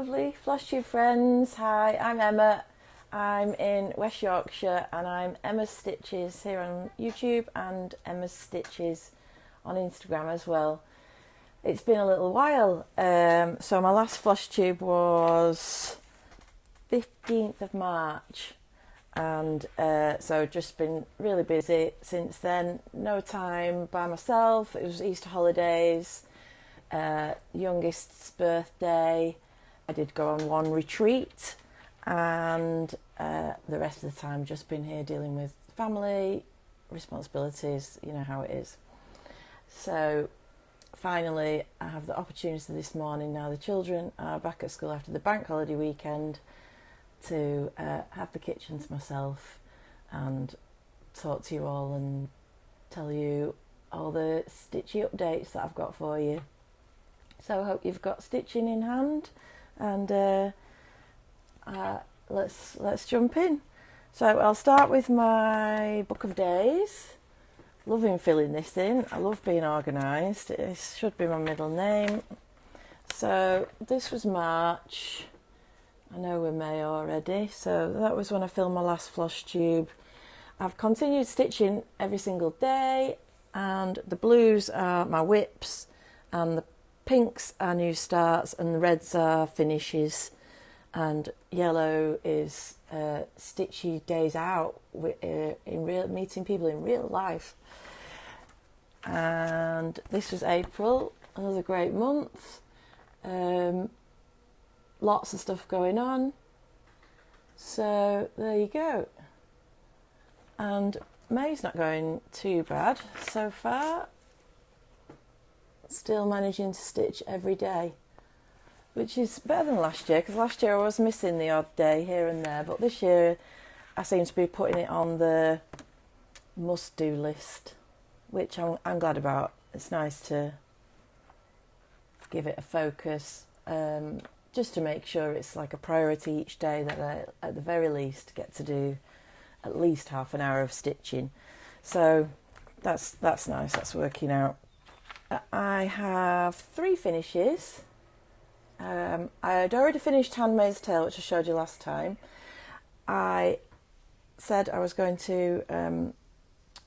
lovely Flosstube friends. Hi, I'm Emma. I'm in West Yorkshire and I'm Emma's Stitches here on YouTube and Emma's Stitches on Instagram as well. It's been a little while. So my last Flosstube was 15th of March and so just been really busy since then. No time by myself. It was Easter holidays, youngest's birthday. I did go on one retreat and the rest of the time just been here dealing with family responsibilities, you know how it is. So finally I have the opportunity this morning, now the children are back at school after the bank holiday weekend, to have the kitchen to myself and talk to you all and tell you all the Stitchy updates that I've got for you. So I hope you've got stitching in hand, and let's jump in. So I'll start with my book of days. Loving filling this in. I love being organised. It should be my middle name. So this was March. I know we're May already. So that was when I filmed my last Flosstube. I've continued stitching every single day, and the blues are my whips, and the pinks are new starts, and the reds are finishes, and yellow is Stitchy days out meeting people in real life. And this was April, another great month. Lots of stuff going on. So there you go. And May's not going too bad so far. Still managing to stitch every day, which is better than last year, because last year I was missing the odd day here and there, but this year I seem to be putting it on the must-do list, which I'm glad about. It's nice to give it a focus, just to make sure it's like a priority each day, that I at the very least get to do at least half an hour of stitching. So that's nice, that's working out. I have 3 finishes. I had already finished Handmaid's Tale, which I showed you last time. I said I was going to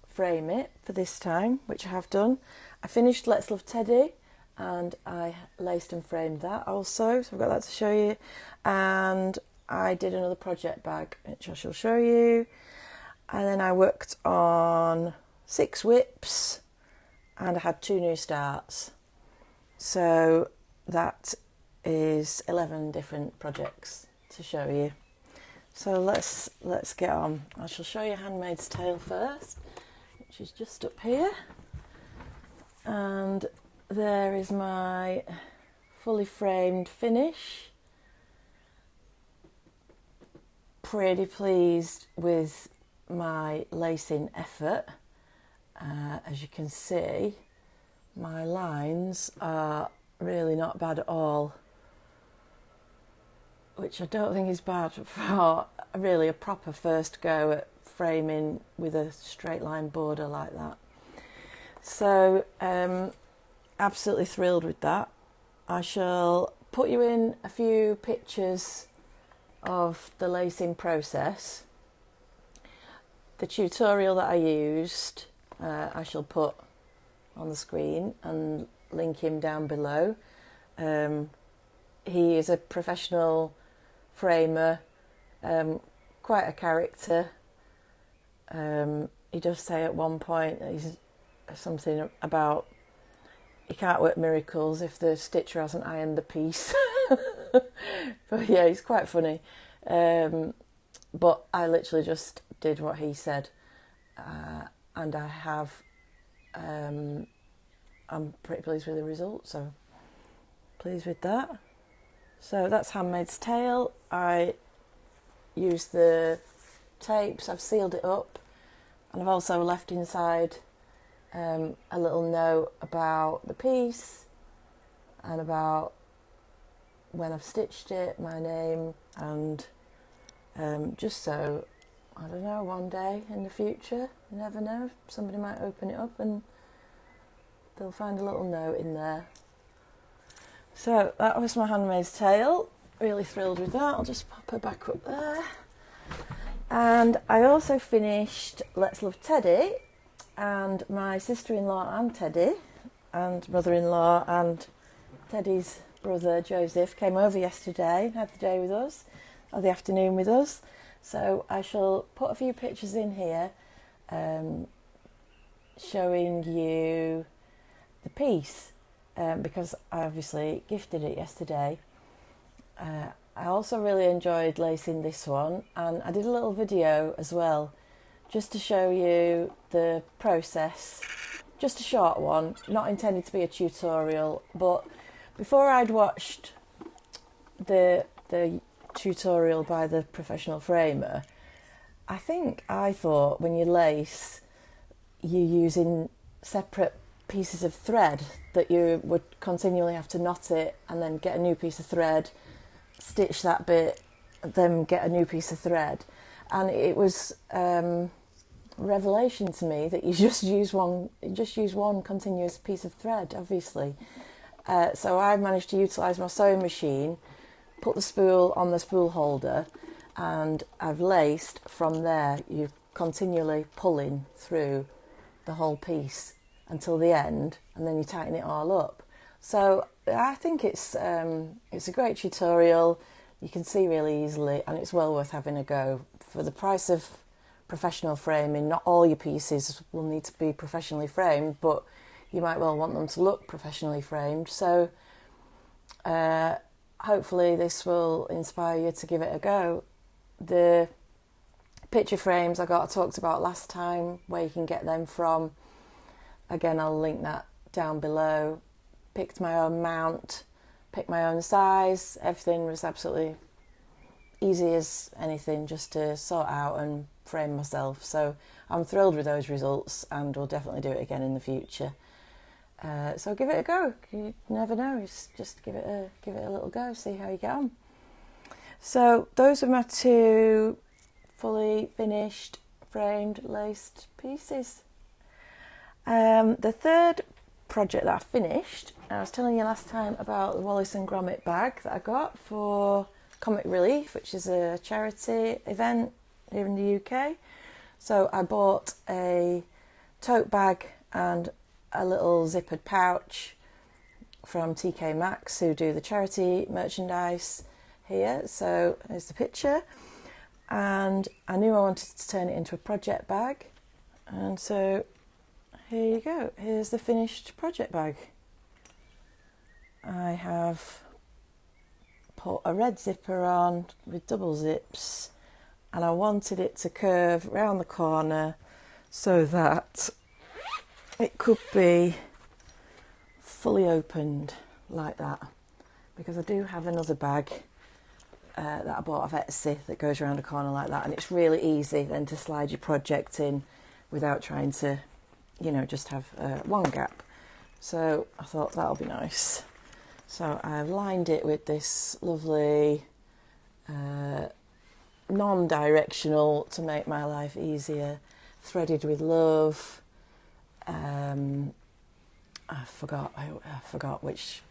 frame it for this time, which I have done. I finished Let's Love Teddy, and I laced and framed that also, so I've got that to show you. And I did another project bag, which I shall show you. And then I worked on 6 whips, and I had 2 new starts. So that is 11 different projects to show you. So let's get on. I shall show you Handmaid's Tale first, which is just up here. And there is my fully framed finish. Pretty pleased with my lacing effort. As you can see, my lines are really not bad at all, which I don't think is bad for really a proper first go at framing with a straight line border like that. So absolutely thrilled with that. I shall put you in a few pictures of the lacing process. The tutorial that I used, I shall put on the screen and link him down below. He is a professional framer, quite a character. He does say at one point he's something about he can't work miracles if the stitcher hasn't ironed the piece. But yeah, he's quite funny. But I literally just did what he said, and I have I'm pretty pleased with the result, so pleased with that. So that's Handmaid's Tale. I used the tapes, I've sealed it up, and I've also left inside a little note about the piece and about when I've stitched it, my name, and just so, I don't know, one day in the future, you never know, somebody might open it up and they'll find a little note in there. So that was my Handmaid's Tale. really thrilled with that. I'll just pop her back up there. And I also finished Let's Love Teddy, and my sister-in-law and Teddy and mother-in-law and Teddy's brother Joseph came over yesterday and had the day with us, or the afternoon with us. So I shall put a few pictures in here showing you the piece, because I obviously gifted it yesterday. I also really enjoyed lacing this one, and I did a little video as well just to show you the process, just a short one, not intended to be a tutorial, but before I'd watched the tutorial by the professional framer, I thought when you lace, you're using separate pieces of thread, that you would continually have to knot it and then get a new piece of thread, stitch that bit, then get a new piece of thread. And it was revelation to me that you just use one continuous piece of thread, obviously. So I managed to utilise my sewing machine, put the spool on the spool holder, and I've laced from there. You're continually pulling through the whole piece until the end, and then you tighten it all up. So I think it's a great tutorial. You can see really easily, and it's well worth having a go. For the price of professional framing, not all your pieces will need to be professionally framed, but you might well want them to look professionally framed. So hopefully this will inspire you to give it a go. The picture frames I talked about last time, where you can get them from, again I'll link that down below. Picked my own mount, picked my own size, everything was absolutely easy as anything just to sort out and frame myself. So I'm thrilled with those results, and we'll definitely do it again in the future. So give it a go. You never know. Just give it a little go. See how you get on. So those are my two fully finished, framed, laced pieces. The third project that I finished, I was telling you last time about the Wallace and Gromit bag that I got for Comic Relief, which is a charity event here in the UK. So I bought a tote bag and a little zippered pouch from TK Maxx, who do the charity merchandise here. So there's the picture, and I knew I wanted to turn it into a project bag, and so here you go. Here's the finished project bag. I have put a red zipper on with double zips, and I wanted it to curve round the corner so that it could be fully opened like that, because I do have another bag that I bought off Etsy that goes around a corner like that, and it's really easy then to slide your project in without trying to, just have one gap. So I thought that'll be nice. So I've lined it with this lovely non-directional, to make my life easier, threaded with love. I forgot which.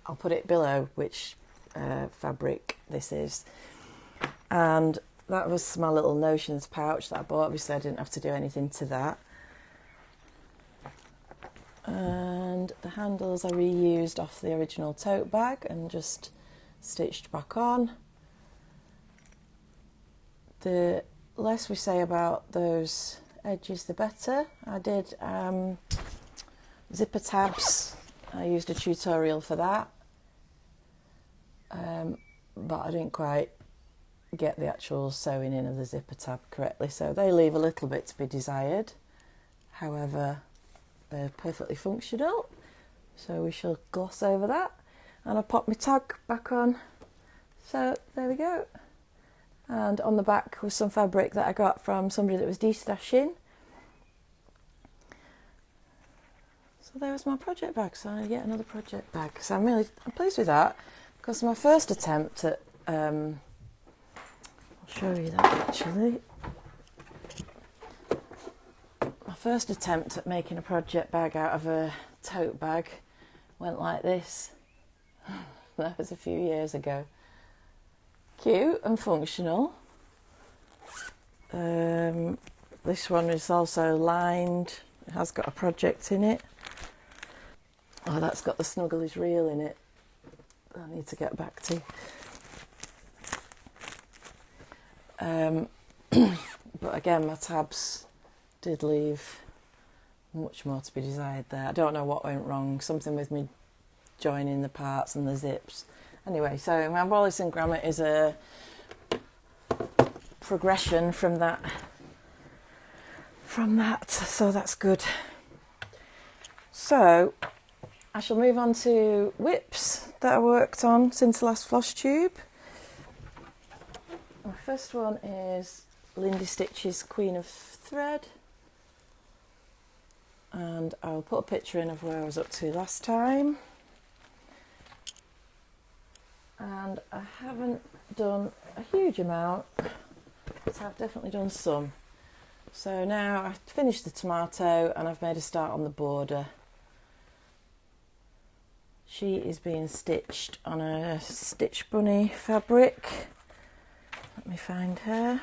I'll put it below which fabric this is. And that was my little notions pouch that I bought. Obviously I didn't have to do anything to that. And the handles I reused off the original tote bag and just stitched back on. The less we say about those edges, the better. I did zipper tabs. I used a tutorial for that, but I didn't quite get the actual sewing in of the zipper tab correctly, so they leave a little bit to be desired. However, they're perfectly functional, so we shall gloss over that. And I popped my tag back on, so there we go. And on the back was some fabric that I got from somebody that was destashing. So there was my project bag. So yet another project bag. So I'm pleased with that, because my first attempt at I'll show you that actually. My first attempt at making a project bag out of a tote bag went like this. That was a few years ago. Cute and functional. This one is also lined. It has got a project in it. Oh, that's got the Snugglies reel in it. I need to get back to. But again, my tabs did leave much more to be desired there. I don't know what went wrong. Something with me joining the parts and the zips. Anyway, so my Wallace and Gromit is a progression from that. So that's good. So I shall move on to whips that I worked on since the last Flosstube. My first one is Lindy Stitch's Queen of Thread, and I'll put a picture in of where I was up to last time. And I haven't done a huge amount, but I've definitely done some. So now I've finished the tomato and I've made a start on the border. She is being stitched on a Stitch Bunny fabric. Let me find her.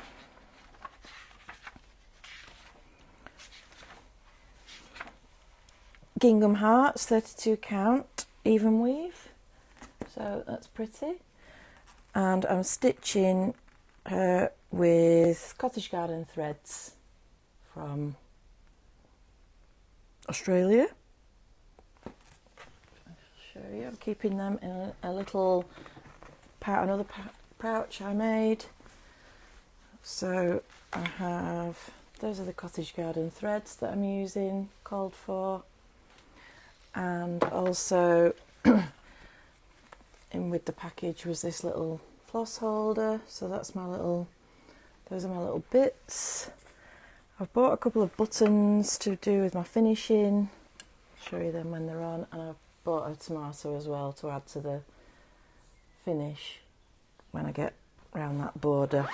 Gingham Hearts, 32 count, even weave. So that's pretty. And I'm stitching her with Cottage Garden threads from Australia. I'll show you. I'm keeping them in a little another pouch I made. So I have, those are the Cottage Garden threads that I'm using, called for. And also in with the package was this little floss holder. So that's my little, those are my little bits. I've bought a couple of buttons to do with my finishing. I'll show you them when they're on. And I've bought a tomato as well to add to the finish when I get around that border.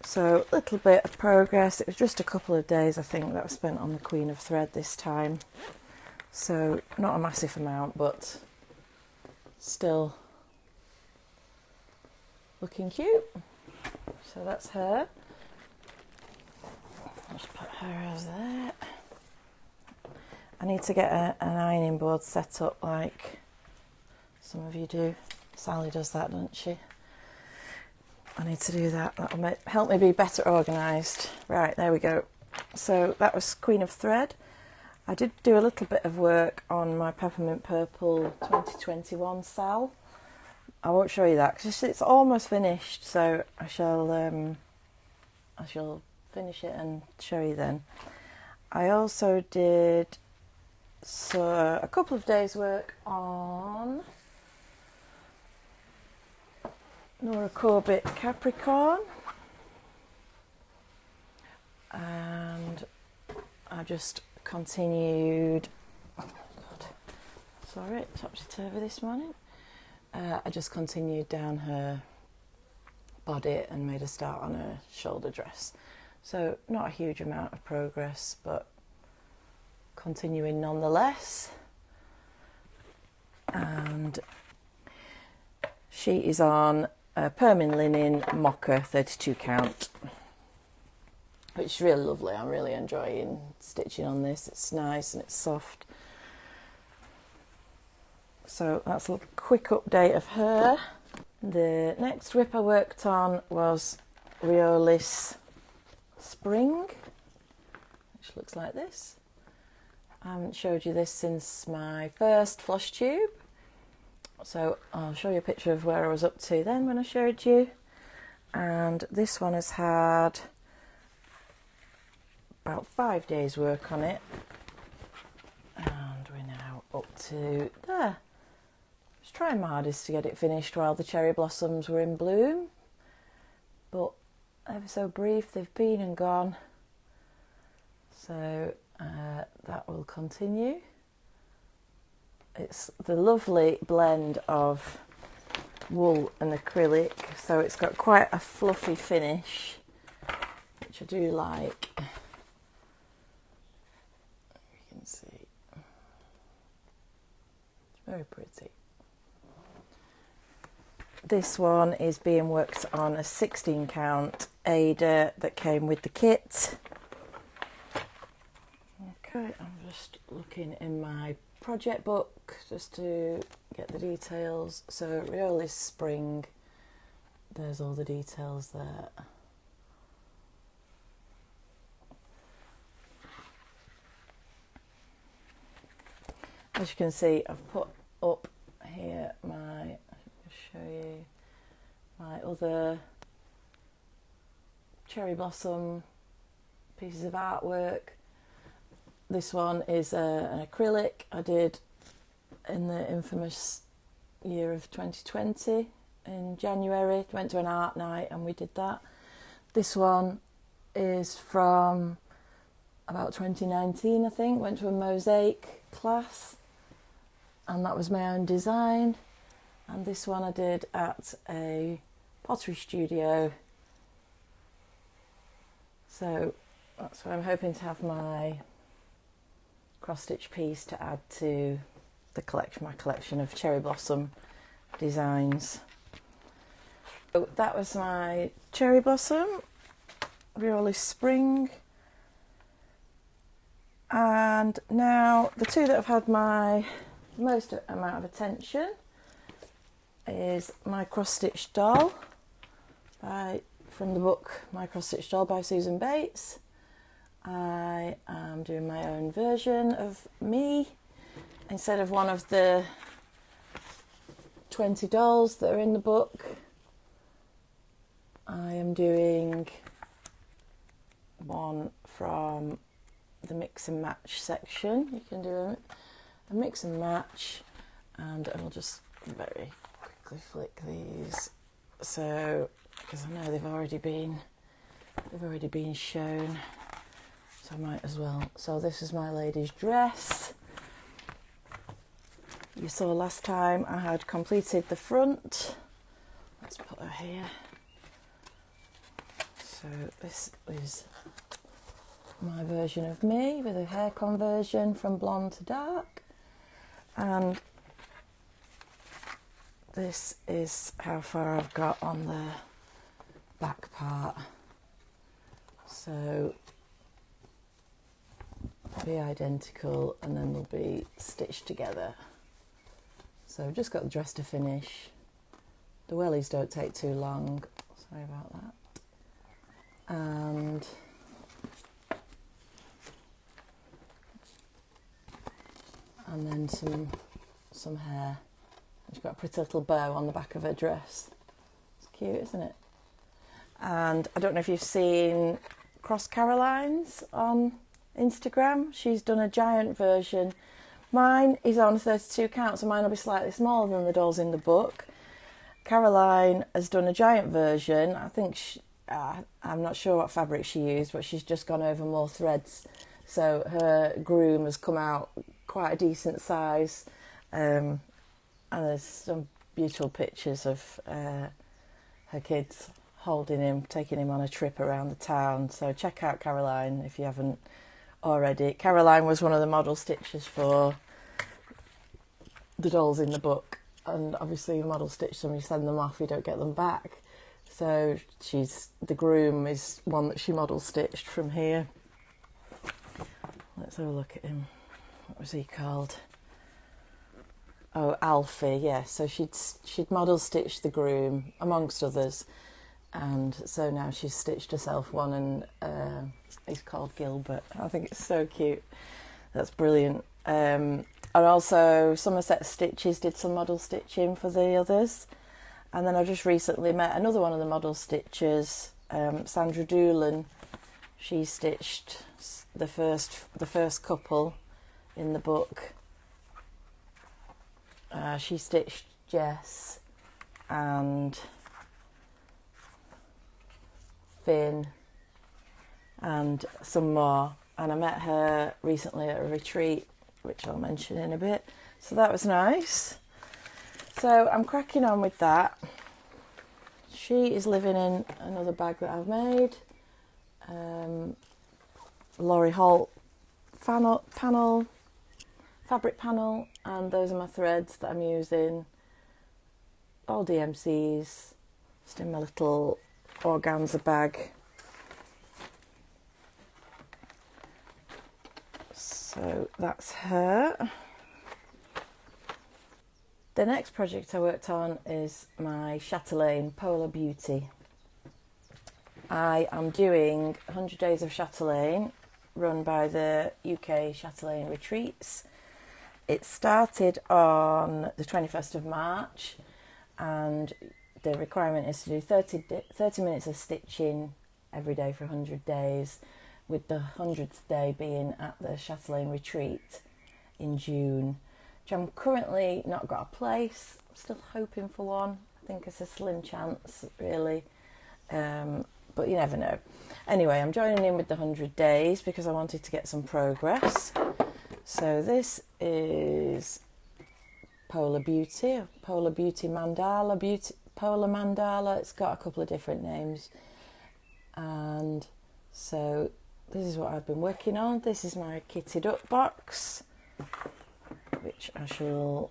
So a little bit of progress. It was just a couple of days, I think, that I spent on the Queen of Thread this time. So not a massive amount, but still looking cute. So that's her. I'll just put her as there. I need to get an ironing board set up like some of you do. Sally does that, doesn't she? I need to do that. That'll help me be better organised. Right, there we go. So that was Queen of Thread. I did do a little bit of work on my Peppermint Purple 2021 Sal. I won't show you that because it's almost finished, so I shall finish it and show you then. I also did a couple of days work on Nora Corbett Capricorn, and I just continued. Oh God, sorry, topsy-turvy this morning. I just continued down her body and made a start on her shoulder dress. So not a huge amount of progress, but continuing nonetheless. And she is on a Permin Linen Mocha 32 count, which is really lovely. I'm really enjoying stitching on this. It's nice and it's soft. So that's a little quick update of her. The next whip I worked on was Riolis Spring, which looks like this. I haven't showed you this since my first Flosstube. So I'll show you a picture of where I was up to then when I showed you. And this one has had about 5 days work on it. And we're now up to there. I was trying my hardest to get it finished while the cherry blossoms were in bloom. But ever so brief, they've been and gone. So that will continue. It's the lovely blend of wool and acrylic, so it's got quite a fluffy finish, which I do like. You can see. very pretty. This one is being worked on a 16 count Ada that came with the kit. Okay, I'm just looking in my project book just to get the details. So Riolis spring, there's all the details there. As you can see, I've put up here my, I'll show you my other cherry blossom pieces of artwork. This one is an acrylic I did in the infamous year of 2020 in January. Went to an art night and we did that. This one is from about 2019, I think. Went to a mosaic class and that was my own design. And this one I did at a pottery studio. So that's where I'm hoping to have my cross-stitch piece to add to the collection, my collection of cherry blossom designs. So that was my cherry blossom, Riolis spring. And now the two that have had my most amount of attention is my cross-stitch doll from the book My Cross-Stitch Doll by Susan Bates. I am doing my own version of me. Instead of one of the 20 dolls that are in the book, I am doing one from the mix and match section. You can do a mix and match, and I'll just very quickly flick these. So, because I know they've already been shown. I might as well. So this is my lady's dress. You saw last time I had completed the front. Let's put her here. So this is my version of me with a hair conversion from blonde to dark. And this is how far I've got on the back part. So be identical and then they'll be stitched together. So I've just got the dress to finish. The wellies don't take too long, sorry about that. And then some hair. She's got a pretty little bow on the back of her dress. It's cute, isn't it? And I don't know if you've seen Cross Caroline's on Instagram. She's done a giant version. Mine is on 32 count, so mine will be slightly smaller than the dolls in the book. Caroline has done a giant version. I think I'm not sure what fabric she used, but she's just gone over more threads. So her groom has come out quite a decent size. And there's some beautiful pictures of her kids holding him, taking him on a trip around the town. So check out Caroline if you haven't already. Caroline was one of the model stitchers for the dolls in the book, and obviously you model stitch them, you send them off, you don't get them back. So the groom is one that she model stitched from here. Let's have a look at him. What was he called? Oh, Alfie, yeah. So she'd model stitched the groom amongst others, and so now she's stitched herself one, and he's called Gilbert. I think it's so cute. That's brilliant. And also Somerset Stitches did some model stitching for the others. And then I just recently met another one of the model stitchers, Sandra Doolan. She stitched the first couple in the book. She stitched Jess and Finn and some more, and I met her recently at a retreat, which I'll mention in a bit, so that was nice. So I'm cracking on with that. She is living in another bag that I've made, Laurie Holt panel fabric panel, and those are my threads that I'm using, all DMCs, just in my little organza bag. So that's her. The next project I worked on is my Chatelaine Polar Beauty. I am doing 100 Days of Chatelaine, run by the UK Chatelaine Retreats. It started on the 21st of March, and the requirement is to do 30 minutes of stitching every day for 100 days, with the 100th day being at the Chatelaine Retreat in June, which I'm currently not got a place. I'm still hoping for one. I think it's a slim chance, really, but you never know. Anyway, I'm joining in with the 100 days because I wanted to get some progress. So this is Polar Beauty, Polar Beauty Mandala, Polar Mandala. It's got a couple of different names, and so this is what I've been working on. This is my kitted up box, which I shall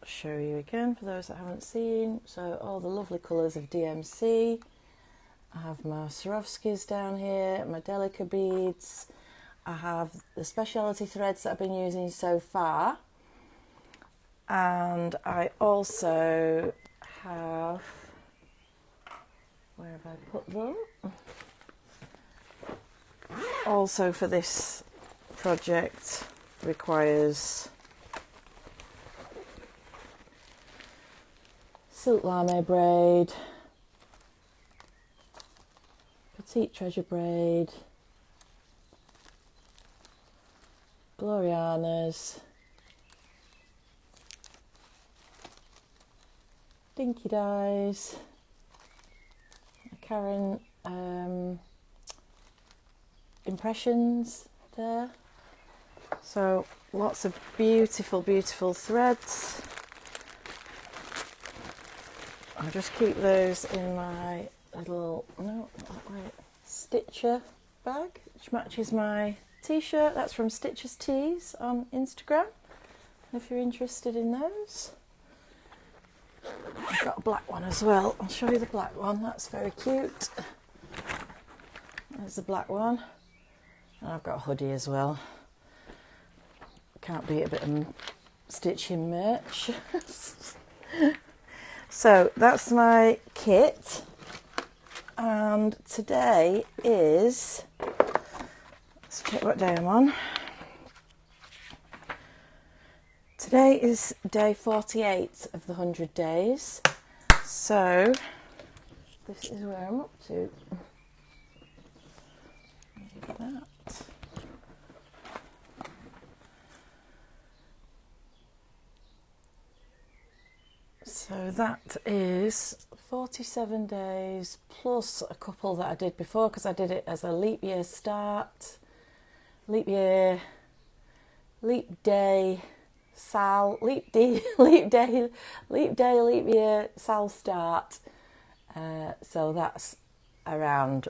show you again for those that haven't seen. So all the lovely colours of DMC. I have my Swarovskis down here, my Delica beads. I have the speciality threads that I've been using so far. And I also have, where have I put them? Also for this project requires silk lame braid, petite treasure braid, Glorianas, dinky dyes, Karen impressions there. So lots of beautiful, beautiful threads. I'll just keep those in my little, no, not quite, Stitcher bag, which matches my t-shirt. That's from Stitcher's Tees on Instagram, if you're interested in those. I've got a black one as well. I'll show you the black one. That's very cute. There's the black one. And I've got a hoodie as well. Can't beat a bit of stitching merch. So that's my kit. And today is, let's check what day I'm on. Today is day 48 of the 100 days. So this is where I'm up to. Look at that. So that is 47 days plus a couple that I did before, because I did it as a leap year start, leap day, leap year, sal start. So that's around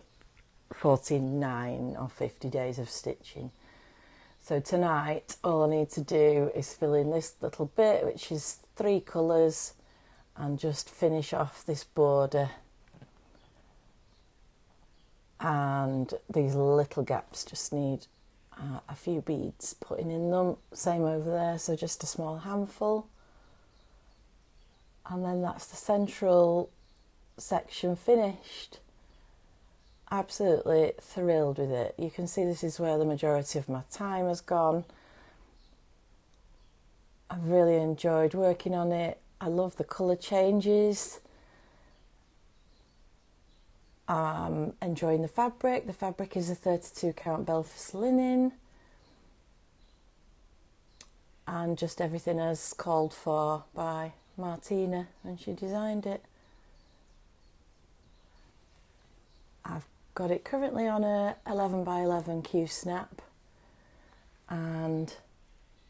49 or 50 days of stitching. So tonight all I need to do is fill in this little bit, which is 3 colours, and just finish off this border, and these little gaps just need a few beads putting in them. Same over there, so just a small handful, and then that's the central section finished. Absolutely thrilled with it. You can see this is where the majority of my time has gone. I've really enjoyed working on it. I love the colour changes. I'm enjoying the fabric. The fabric is a 32 count Belfast linen. And just everything as called for by Martina when she designed it. I've got it currently on a 11 by 11 Q snap, and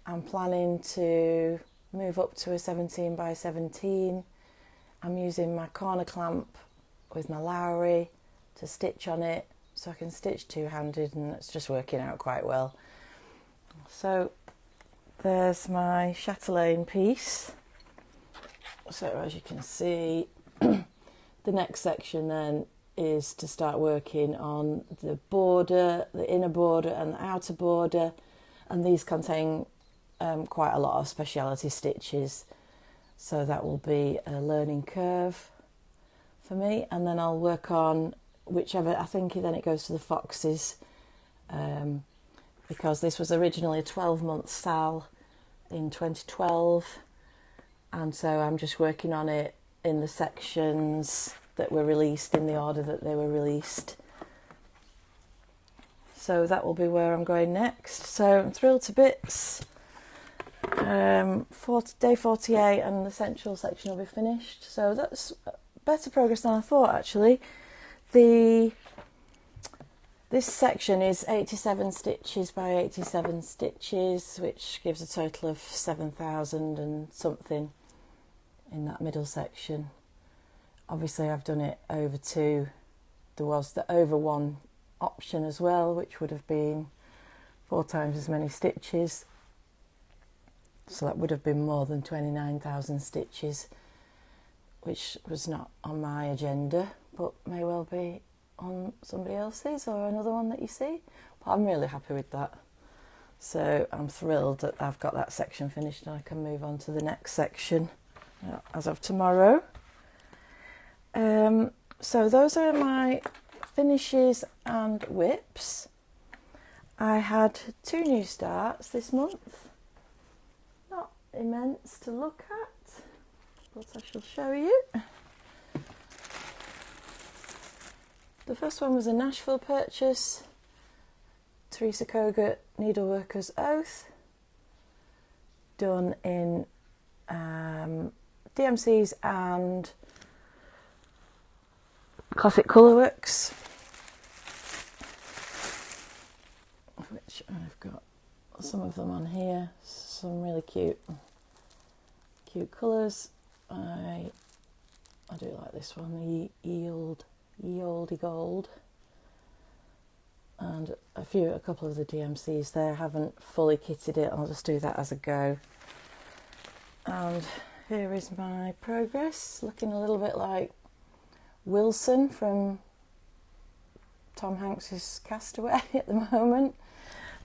I'm planning to move up to a 17 by 17. I'm using my corner clamp with my Lowry to stitch on it, so I can stitch two-handed, and it's just working out quite well. So there's my Chatelaine piece. So as you can see, the next section then is to start working on the border, the inner border and the outer border, and these contain quite a lot of speciality stitches, so that will be a learning curve for me. And then I'll work on whichever, I think then it goes to the foxes, because this was originally a 12-month sal in 2012, and so I'm just working on it in the sections that were released in the order that they were released. So that will be where I'm going next. So I'm thrilled to bits. Day 48 and the central section will be finished. So that's better progress than I thought, actually. This section is 87 stitches by 87 stitches, which gives a total of 7,000 and something in that middle section. Obviously I've done it over two. There was the over one option as well, which would have been 4 times as many stitches. So that would have been more than 29,000 stitches, which was not on my agenda, but may well be on somebody else's or another one that you see. But I'm really happy with that. So I'm thrilled that I've got that section finished and I can move on to the next section as of tomorrow. So those are my finishes and whips. I had 2 new starts this month. Not immense to look at, but I shall show you. The first one was a Nashville purchase, Teresa Kogut Needleworker's Oath, done in DMCs and Classic Colourworks, which I've got some of them on here, some really cute colours. I do like this one, Ye Olde Gold, and a couple of the DMCs there. Haven't fully kitted it, I'll just do that as a go. And here is my progress, looking a little bit like Wilson from Tom Hanks's Castaway at the moment,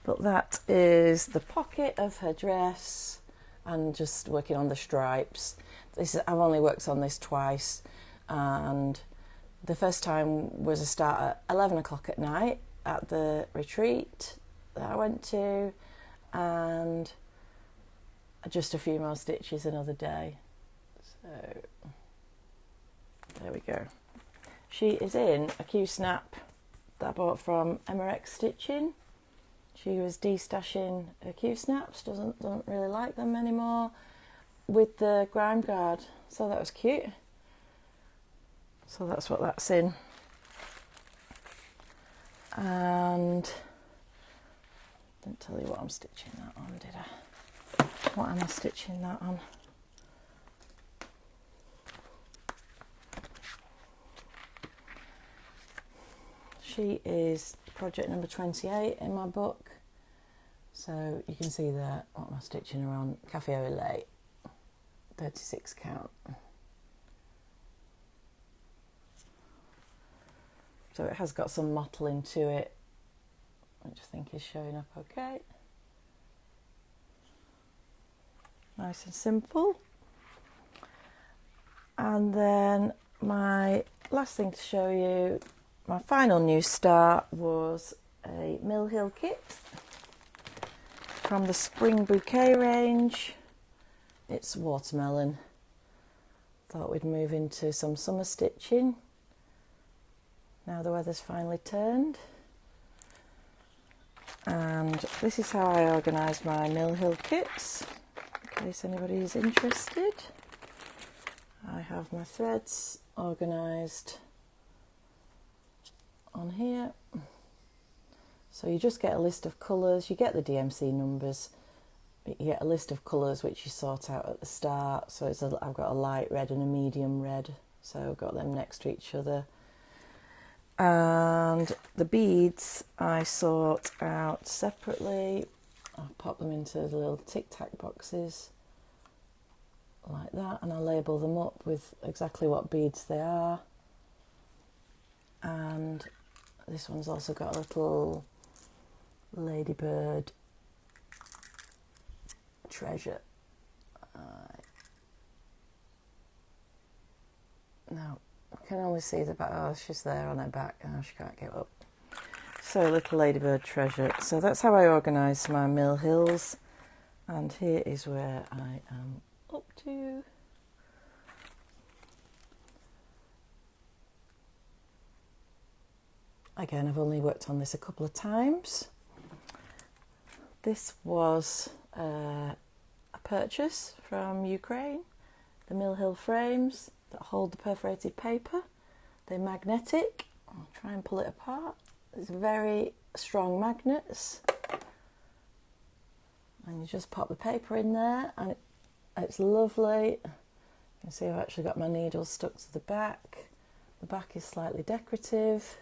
but that is the pocket of her dress and just working on the stripes. I've only worked on this twice, and the first time was a start at 11 o'clock at night at the retreat that I went to, and just a few more stitches another day. So there we go. She is in a Q-snap that I bought from Emmerich Stitching. She was de-stashing her Q-snaps, doesn't really like them anymore, with the grime guard, so that was cute. So that's what that's in. And didn't tell you what I'm stitching that on, did I? What am I stitching that on? She is project number 28 in my book. So you can see there what am I stitching her on. Cafe au lait, 36 count. So it has got some mottling to it, which I think is showing up okay. Nice and simple. And then my last thing to show you, my final new start, was a Mill Hill kit from the Spring Bouquet range. It's watermelon. Thought we'd move into some summer stitching now the weather's finally turned. And this is how I organise my Mill Hill kits, in case anybody is interested. I have my threads organised on here. So you just get a list of colours, you get the DMC numbers, you get a list of colours which you sort out at the start. So I've got a light red and a medium red, so I've got them next to each other. And the beads I sort out separately. I'll pop them into the little tic-tac boxes like that, and I'll label them up with exactly what beads they are. And this one's also got a little LadyBird treasure. Now, I can only see the back. Oh, she's there on her back. Oh, she can't get up. So, little LadyBird treasure. So that's how I organise my mill hills. And here is where I am up to. Again, I've only worked on this a couple of times. This was a purchase from Ukraine. The mill hill frames that hold the perforated paper. They're magnetic. I'll try and pull it apart. It's very strong magnets. And you just pop the paper in there and it's lovely. You can see I've actually got my needles stuck to the back. The back is slightly decorative.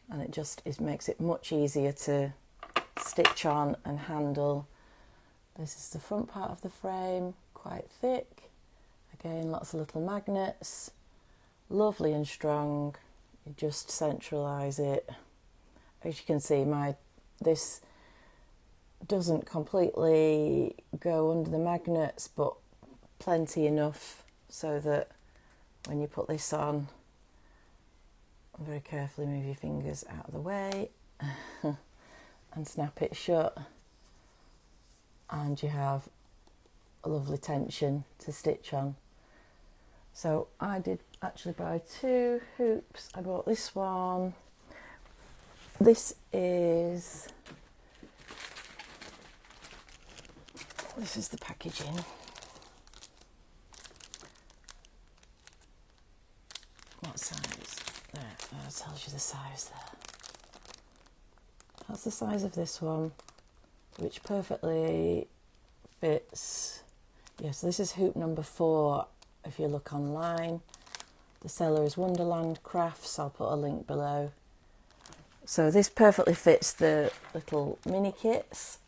And it makes it much easier to stitch on and handle. This is the front part of the frame, quite thick. Again, lots of little magnets, lovely and strong. You just centralise it. As you can see, this doesn't completely go under the magnets, but plenty enough so that when you put this on, very carefully move your fingers out of the way and snap it shut, and you have a lovely tension to stitch on. So I did actually buy 2 hoops. I bought this one. This is the packaging. What size? There, that tells you the size there. That's the size of this one, which perfectly fits. Yes, this is hoop number 4 if you look online. The seller is Wonderland Crafts. I'll put a link below. So this perfectly fits the little mini kits.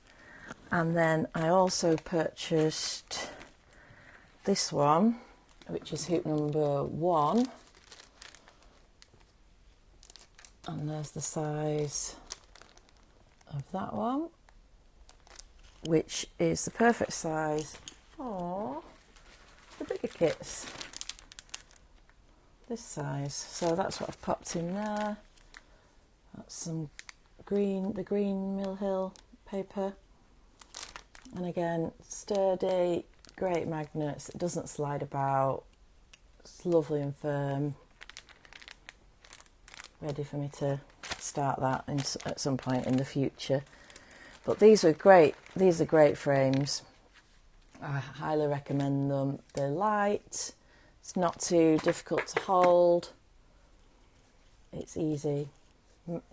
And then I also purchased this one, which is hoop number 1. And there's the size of that one, which is the perfect size for the bigger kits. This size. So that's what I've popped in there. That's some the green Mill Hill paper. And again, sturdy, great magnets. It doesn't slide about. It's lovely and firm. Ready for me to start that at some point in the future. But these are great. These are great frames. I highly recommend them. They're light. It's not too difficult to hold. It's easy.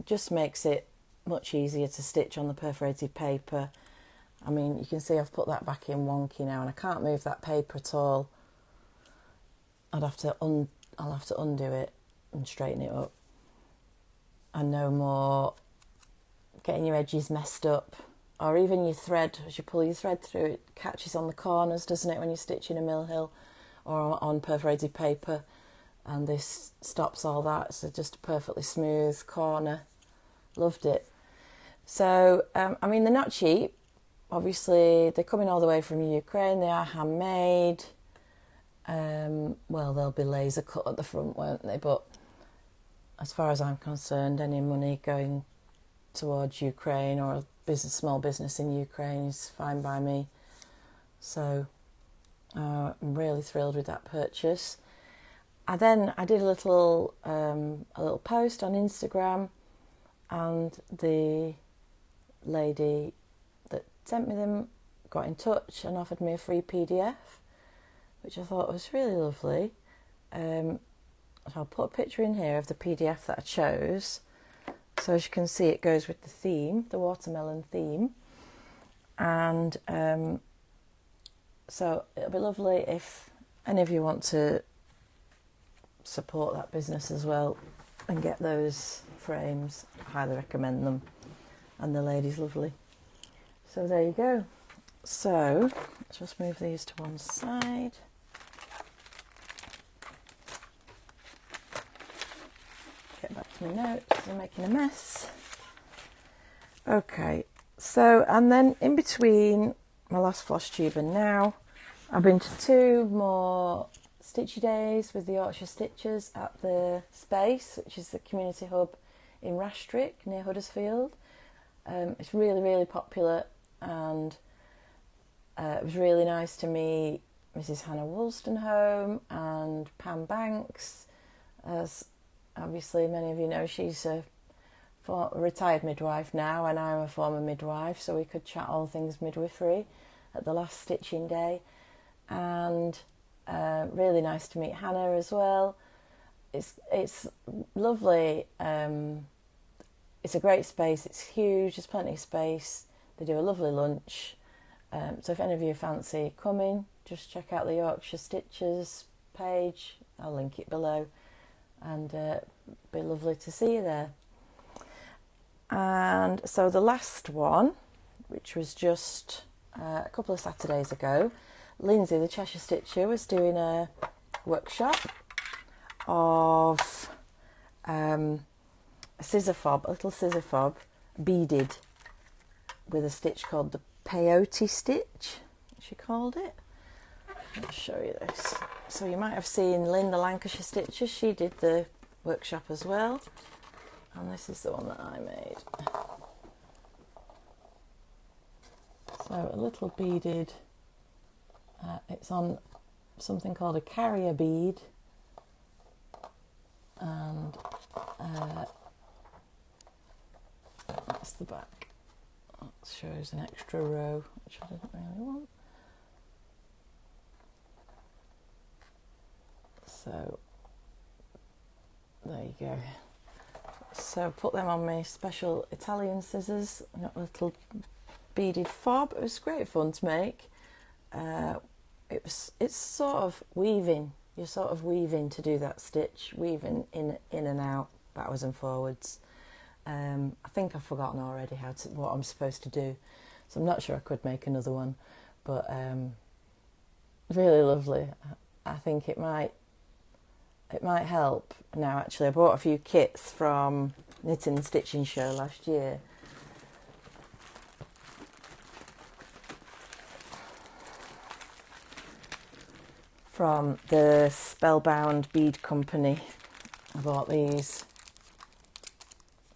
Just makes it much easier to stitch on the perforated paper. I mean, you can see I've put that back in wonky now, and I can't move that paper at all. I'll have to undo it and straighten it up. And no more getting your edges messed up, or even your thread. As you pull your thread through, it catches on the corners, doesn't it, when you're stitching a mill hill or on perforated paper, and this stops all that. It's just a perfectly smooth corner. Loved it. So I mean, they're not cheap. Obviously, they're coming all the way from Ukraine. They are handmade. Well, they'll be laser cut at the front, won't they? But as far as I'm concerned, any money going towards Ukraine or a small business in Ukraine is fine by me. So I'm really thrilled with that purchase. I did a little post on Instagram, and the lady that sent me them got in touch and offered me a free PDF, which I thought was really lovely. So I'll put a picture in here of the PDF that I chose. So as you can see, it goes with the theme, the watermelon theme. And so it'll be lovely if any of you want to support that business as well and get those frames. I highly recommend them. and the lady's lovely. So there you go. So let's just move these to one side. Get back to my notes, I'm making a mess. Okay, so and then in between my last Flosstube and now, I've been to 2 more Stitchy days with the Yorkshire Stitchers at the Space, which is the community hub in Rastrick near Huddersfield. It's really, really popular, and it was really nice to meet Mrs. Hannah Wolstenholme and Pam Banks. As obviously many of you know, she's a retired midwife now, and I'm a former midwife, so we could chat all things midwifery at the last stitching day. And really nice to meet Hannah as well. It's lovely. It's a great space. It's huge. There's plenty of space. They do a lovely lunch. So if any of you fancy coming, just check out the Yorkshire Stitchers page. I'll link it below, and be lovely to see you there. And so the last one, which was just a couple of Saturdays ago, Lindsay, the Cheshire Stitcher, was doing a workshop of a scissor fob, a little scissor fob, beaded with a stitch called the peyote stitch, she called it. I'll show you this. So you might have seen Lynn, the Lancashire Stitcher, she did the workshop as well. And this is the one that I made. So a little beaded, it's on something called a carrier bead, and that's the back. That shows an extra row, which I didn't really want. So there you go. So put them on my special Italian scissors, got a little beaded fob. It was great fun to make. It's sort of weaving. You're sort of weaving to do that stitch, weaving in and out, backwards and forwards. I think I've forgotten already what I'm supposed to do, so I'm not sure I could make another one. But really lovely. I think it might help. Now actually I bought a few kits from Knitting and Stitching Show last year. From the Spellbound Bead Company. I bought these,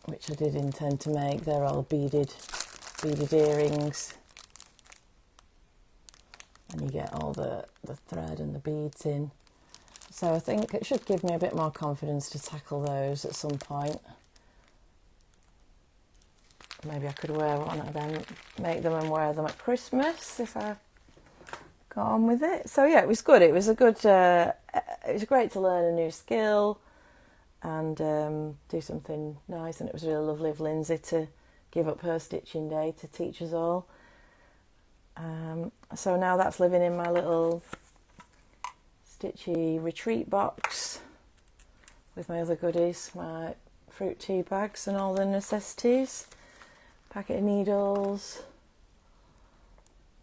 which I did intend to make. They're all beaded earrings. And you get all the thread and the beads in. So I think it should give me a bit more confidence to tackle those at some point. Maybe I could wear one of them, make them and wear them at Christmas if I got on with it. So yeah, it was good. It was great to learn a new skill and do something nice. And it was really lovely of Lindsay to give up her stitching day to teach us all. So now that's living in my little Stitchy retreat box with my other goodies, my fruit tea bags and all the necessities, packet of needles,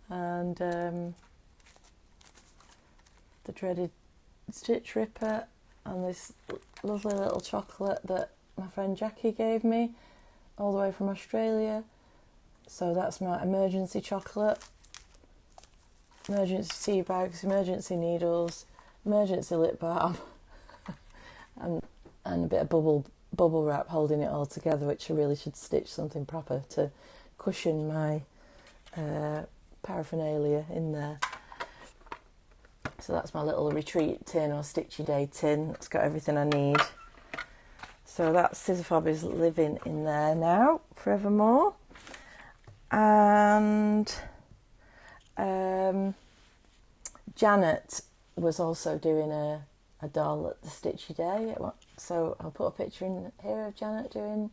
and the dreaded stitch ripper, and this lovely little chocolate that my friend Jackie gave me all the way from Australia. So that's my emergency chocolate, emergency tea bags, emergency needles, emergency lip balm, and a bit of bubble wrap holding it all together, which I really should stitch something proper to cushion my paraphernalia in there. So that's my little retreat tin or Stitchy Day tin. It's got everything I need. So that scissor fob is living in there now, forevermore. And Janet was also doing a doll at the Stitchy Day. So I'll put a picture in here of Janet doing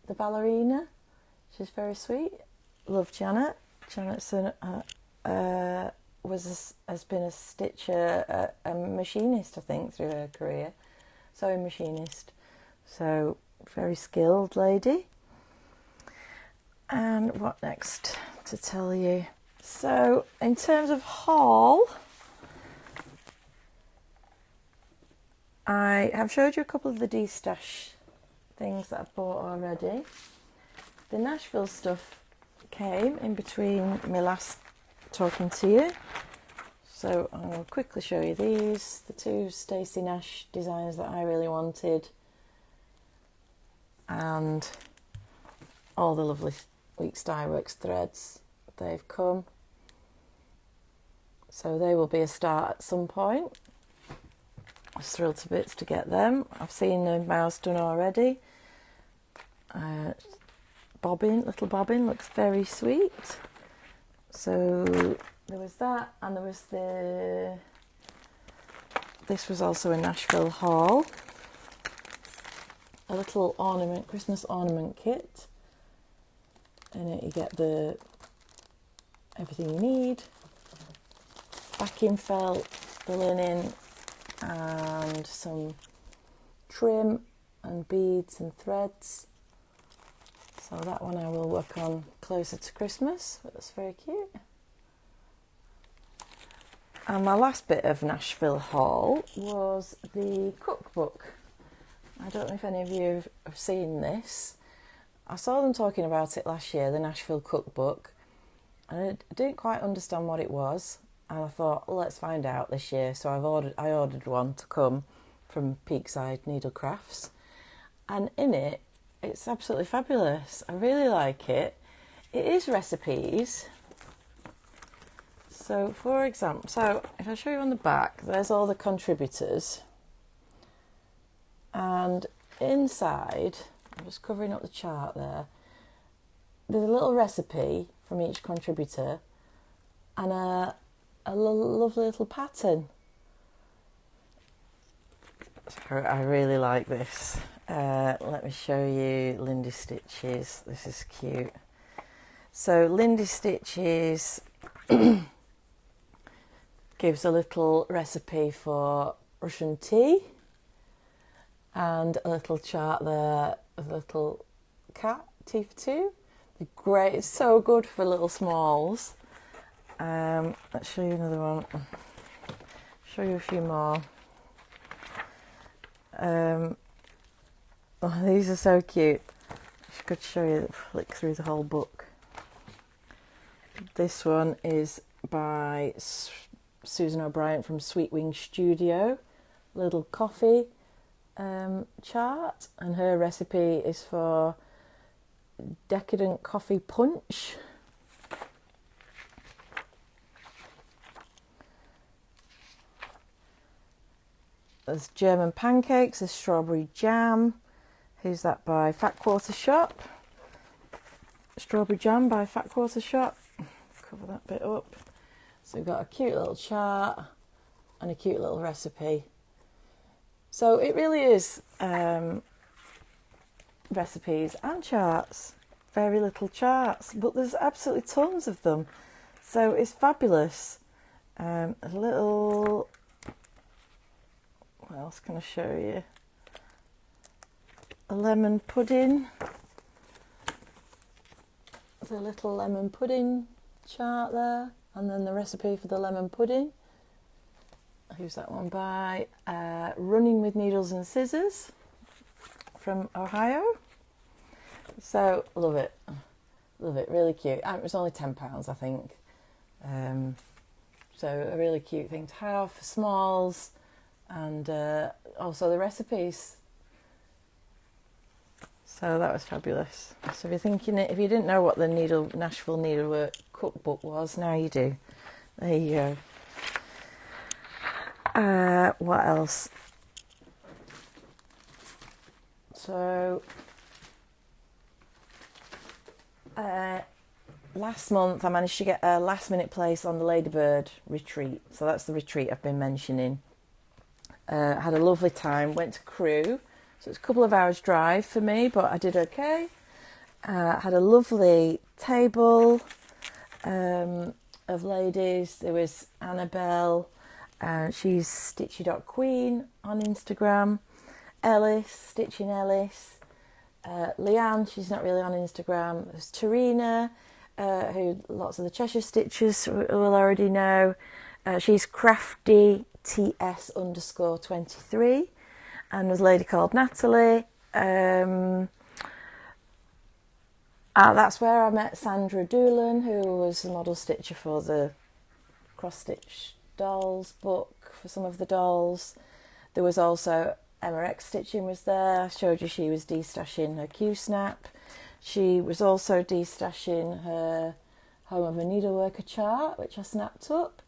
the ballerina. She's very sweet. Love Janet. Janet's has been a stitcher, a machinist, I think, through her career. Sewing machinist. So very skilled lady. And what next to tell you? So in terms of haul, I have showed you a couple of the de-stash things that I've bought already. The Nashville stuff came in between me last talking to you. So I'm going to quickly show you these, the two Stacey Nash designs that I really wanted, and all the lovely Weeks Dye Works threads. They've come. So they will be a start at some point. I was thrilled to bits to get them. I've seen the mouse done already. Little bobbin, looks very sweet. So there was that, and there was this was also a Nashville haul. A little ornament, Christmas ornament kit. In it you get everything you need. Backing felt, the linen, and some trim and beads and threads. So that one I will work on closer to Christmas, but that's very cute. And my last bit of Nashville haul was the cookbook. I don't know if any of you have seen this. I saw them talking about it last year, the Nashville cookbook, and I didn't quite understand what it was. And I thought, well, let's find out this year. So I ordered one to come from Peakside Needlecrafts, and in it, it's absolutely fabulous. I really like it. It is recipes. So, for example, if I show you on the back, there's all the contributors, and inside, I'm just covering up the chart there. There's a little recipe from each contributor, and a lovely little pattern. So I really like this. Let me show you Lindy Stitches. This is cute. So Lindy Stitches gives a little recipe for Russian tea, and a little chart there of a little cat, tea for two. They're great, it's so good for little smalls. Let's show you another one. Show you a few more. Oh, these are so cute. I could show you, flick through the whole book. This one is by Susan O'Brien from Sweet Wing Studio. Little coffee chart, and her recipe is for decadent coffee punch. There's German pancakes, there's strawberry jam. Who's that by Fat Quarter Shop? Strawberry jam by Fat Quarter Shop. Cover that bit up. So we've got a cute little chart and a cute little recipe. So it really is recipes and charts. Very little charts, but there's absolutely tons of them. So it's fabulous. A little... What else can I show you? A lemon pudding. There's a little lemon pudding chart there, and then the recipe for the lemon pudding. Who's that one by? Running with Needles and Scissors from Ohio. So love it, really cute. It was only £10, I think. So a really cute thing to have for smalls. And also the recipes. So that was fabulous. So if you're thinking, if you didn't know what the Nashville Needlework cookbook was, now you do. There you go. What else? So last month I managed to get a last minute place on the LadyBird Retreat. So that's the retreat I've been mentioning. Had a lovely time, went to Crewe, so it's a couple of hours drive for me, but I did okay. Had a lovely table of ladies. There was Annabelle, she's Stitchy.Queen on Instagram, Ellis, Stitching Ellis, Leanne, she's not really on Instagram. There's Teresa, who lots of the Cheshire Stitchers will already know. She's crafty TS_23, and there's a lady called Natalie. That's where I met Sandra Doolan, who was the model stitcher for the cross stitch dolls book for some of the dolls. There was also Emma X Stitching was there. I showed you she was destashing her Q-snap. She was also destashing her Home of a Needleworker chart, which I snapped up.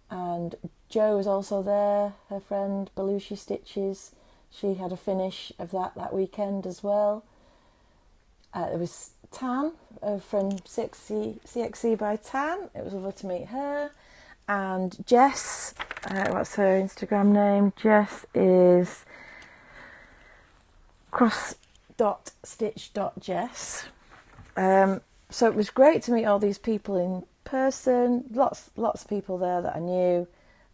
And Jo was also there, her friend Belushi Stitches. She had a finish of that weekend as well. There was Tan from CXC by Tan. It was lovely to meet her. And Jess, what's her Instagram name? Jess is cross.stitch.jess. So it was great to meet all these people in person. Lots of people there that I knew.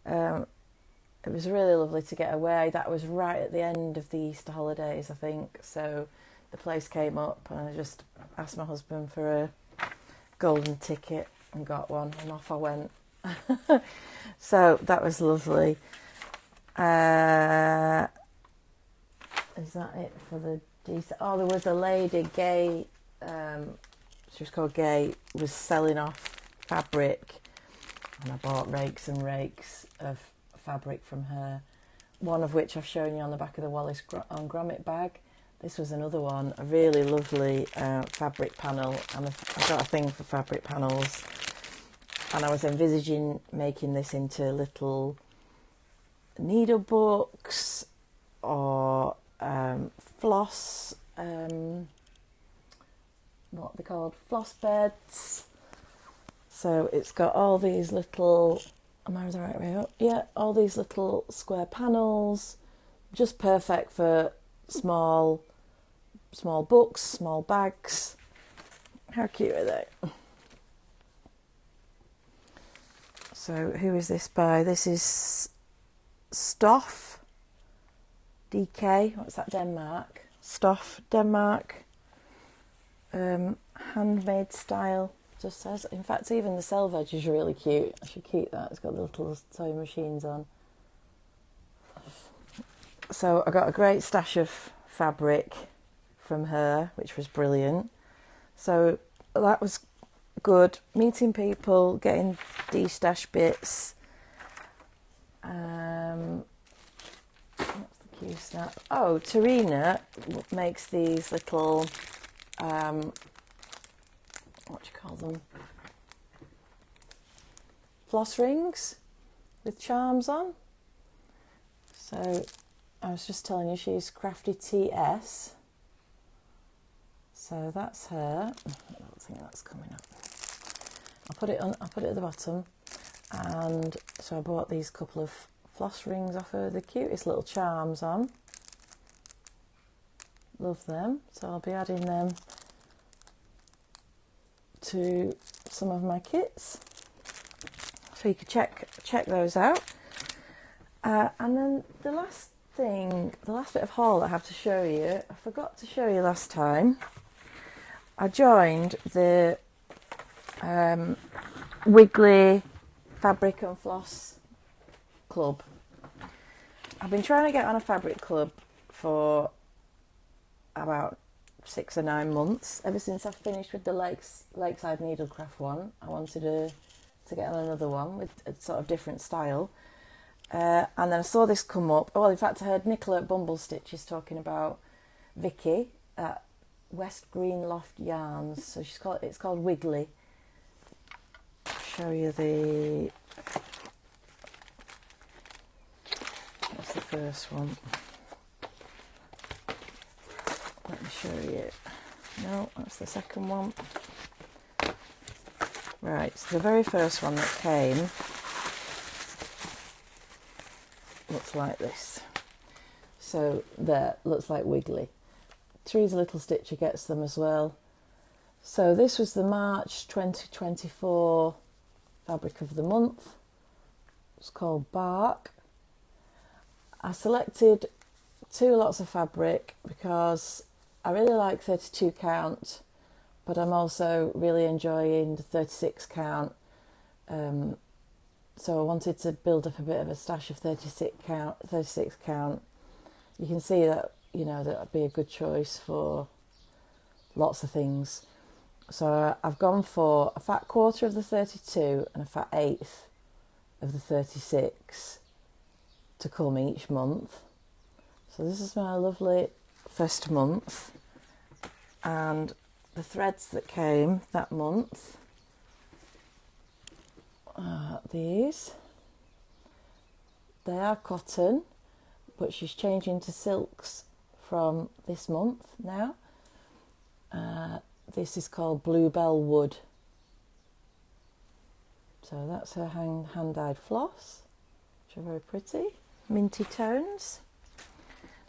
It was really lovely to get away. That was right at the end of the Easter holidays, I think. So the place came up and I just asked my husband for a golden ticket and got one, and off I went. So that was lovely. Is that it for the decent? Oh, there was a lady, Gay, she was called Gay, was selling off fabric, and I bought rakes and rakes of fabric from her, one of which I've shown you on the back of the Wallace on Gromit bag. This was another one, a really lovely fabric panel. I've got a thing for fabric panels, and I was envisaging making this into little needle books or floss, what they're called, floss beds. So it's got all these little, am I the right way up? Yeah, all these little square panels, just perfect for small books, small bags. How cute are they? So who is this by? This is Stoff DK. What's that? Denmark. Stoff Denmark. Handmaids Tale. Just says. In fact, even the selvage is really cute. I should keep that. It's got the little sewing machines on. So I got a great stash of fabric from her, which was brilliant. So that was good. Meeting people, getting de-stash bits. What's the Q-snap? Oh, Teresa makes these little, what do you call them? Floss rings with charms on. So I was just telling you she's Crafty TS. So that's her. I don't think that's coming up. I'll put it at the bottom. And so I bought these couple of floss rings off her, the cutest little charms on. Love them. So I'll be adding them to some of my kits. So you can check those out. And then the last bit of haul I have to show you, I forgot to show you last time. I joined the Wiggly Fabric and Floss Club. I've been trying to get on a fabric club for about 6 or 9 months. Ever since I've finished with the Lakeside Needlecraft one, I wanted to get on another one with a sort of different style. And then I saw this come up. Well, in fact, I heard Nicola at Bumble Stitches talking about Vicky at West Green Loft Yarns. So it's called Wiggly. I'll show you that's the first one. Let me show you. No, that's the second one. Right, so the very first one that came looks like this. So there, looks like Wiggly. Teresa Little Stitcher gets them as well. So this was the March 2024 fabric of the month. It's called Bark. I selected 2 lots of fabric because I really like 32 count, but I'm also really enjoying the 36 count. So I wanted to build up a bit of a stash of 36 count. 36 count. You can see that, you know, that would be a good choice for lots of things. So I've gone for a fat quarter of the 32 and a fat eighth of the 36 to come each month. So this is my lovely first month, and the threads that came that month are these. They are cotton, but she's changing to silks from this month now. This is called Bluebell Wood. So that's her hand-dyed floss, which are very pretty, minty tones.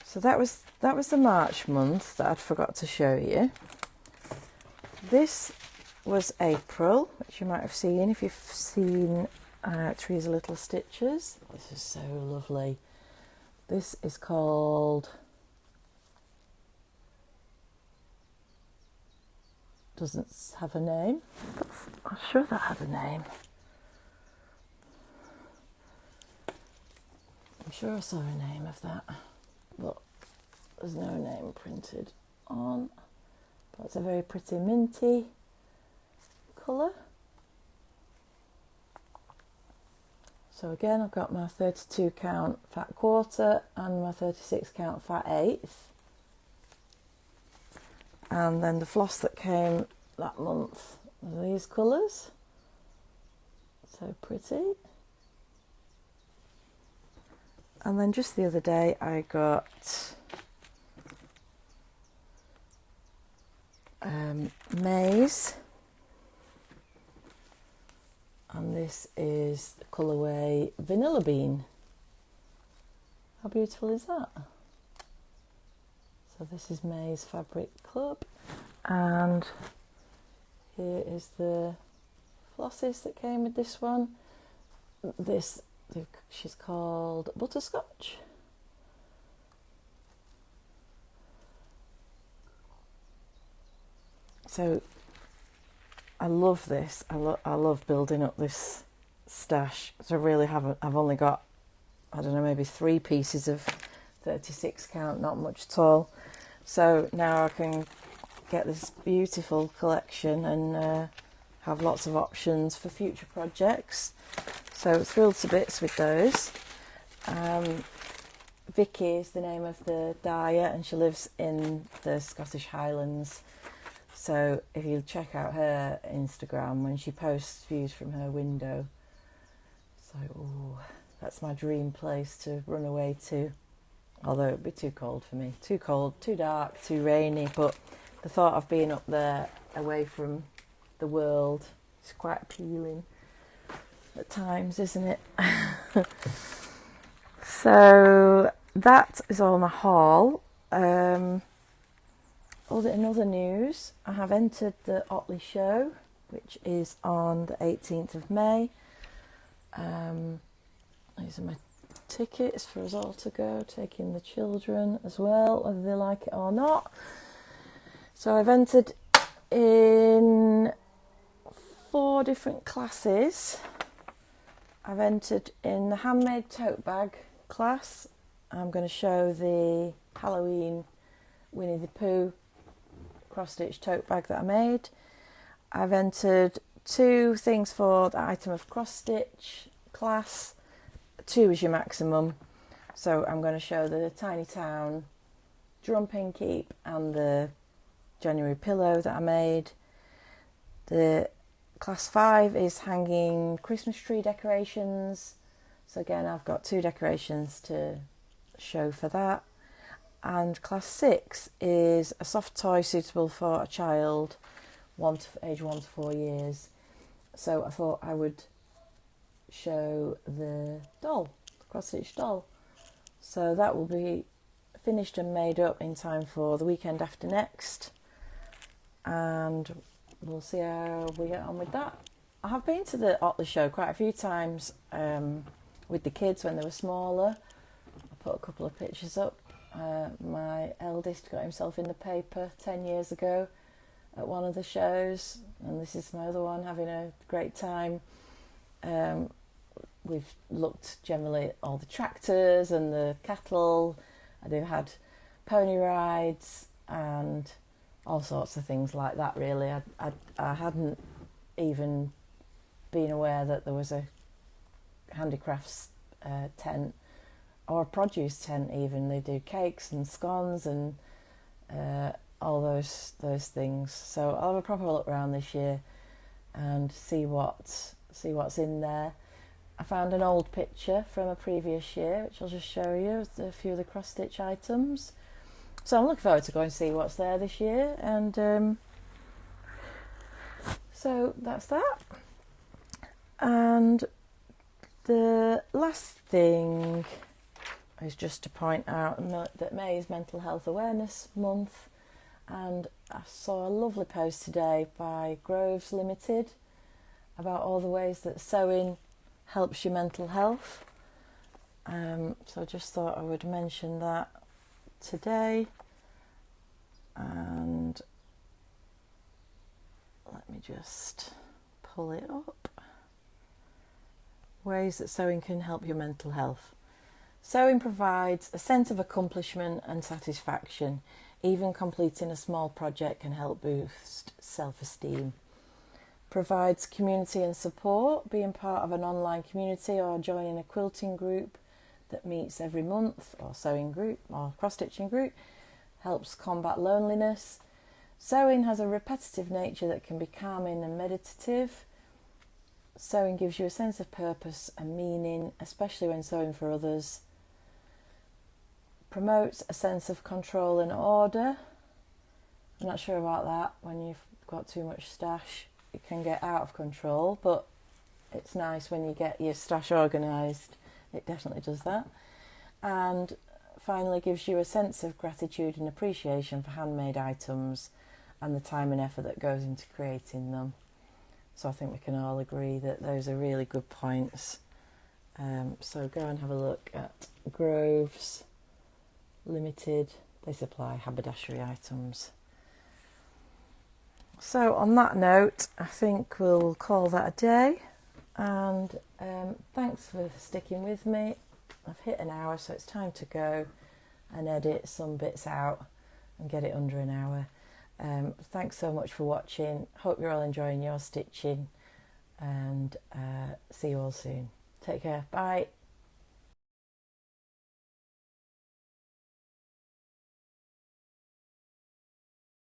So that was the March month that I'd forgot to show you. This was April, which you might have seen if you've seen Teresa's Little Stitches. This is so lovely. This is called, doesn't have a name. I'm sure that had a name. I'm sure I saw a name of that, but there's no name printed on. But it's a very pretty minty colour. So again, I've got my 32 count fat quarter and my 36 count fat eighth. And then the floss that came that month are these colours. So pretty. And then just the other day I got maize. And this is the colourway Vanilla Bean. How beautiful is that? So this is May's Fabric Club, and here is the flosses that came with this one. She's called Butterscotch. So I love this. I love building up this stash. So I really haven't. I've only got, I don't know, maybe 3 pieces of 36 count, not much at all. So now I can get this beautiful collection and have lots of options for future projects. So thrilled to bits with those. Vicky is the name of the dyer, and she lives in the Scottish Highlands. So if you check out her Instagram, when she posts views from her window, so ooh, that's my dream place to run away to. Although it'd be too cold for me. Too cold, too dark, too rainy. But the thought of being up there away from the world is quite appealing at times, isn't it? So that is all my haul. In other news, I have entered the Otley show, which is on the 18th of May. These are my tickets for us all to go, taking the children as well, whether they like it or not. So I've entered in 4 different classes. I've entered in the handmade tote bag class. I'm going to show the Halloween Winnie the Pooh cross-stitch tote bag that I made. I've entered 2 things for the item of cross-stitch class. 2 is your maximum. So I'm going to show the Tiny Town drum pin keep and the January pillow that I made. The class 5 is hanging Christmas tree decorations. So again, I've got 2 decorations to show for that. And class 6 is a soft toy suitable for a child age 1 to 4 years. So I thought I would show the doll, the cross-stitch doll. So that will be finished and made up in time for the weekend after next. And we'll see how we get on with that. I have been to the Otley show quite a few times with the kids when they were smaller. I put a couple of pictures up My eldest got himself in the paper 10 years ago at one of the shows, and this is my other one, having a great time. We've looked generally at all the tractors and the cattle. They've had pony rides and all sorts of things like that, really. I hadn't even been aware that there was a handicrafts tent, or a produce tent even. They do cakes and scones and all those things. So I'll have a proper look around this year and see what's in there. I found an old picture from a previous year, which I'll just show you, a few of the cross-stitch items. So I'm looking forward to going and see what's there this year, and so that's that. And the last thing is just to point out that May is Mental Health Awareness Month, and I saw a lovely post today by Groves Limited about all the ways that sewing helps your mental health. So I just thought I would mention that today. And let me just pull it up. Ways that sewing can help your mental health. Sewing provides a sense of accomplishment and satisfaction. Even completing a small project can help boost self-esteem. Provides community and support. Being part of an online community or joining a quilting group that meets every month, or sewing group or cross-stitching group, helps combat loneliness. Sewing has a repetitive nature that can be calming and meditative. Sewing gives you a sense of purpose and meaning, especially when sewing for others. Promotes a sense of control and order. I'm not sure about that. When you've got too much stash, it can get out of control, but it's nice when you get your stash organised. It definitely does that. And finally, gives you a sense of gratitude and appreciation for handmade items and the time and effort that goes into creating them. So I think we can all agree that those are really good points. So go and have a look at Groves Limited. They supply haberdashery items. So on that note, I think we'll call that a day. And thanks for sticking with me. I've hit an hour, so it's time to go and edit some bits out and get it under an hour. Thanks so much for watching. Hope you're all enjoying your stitching, and see you all soon. Take care. Bye.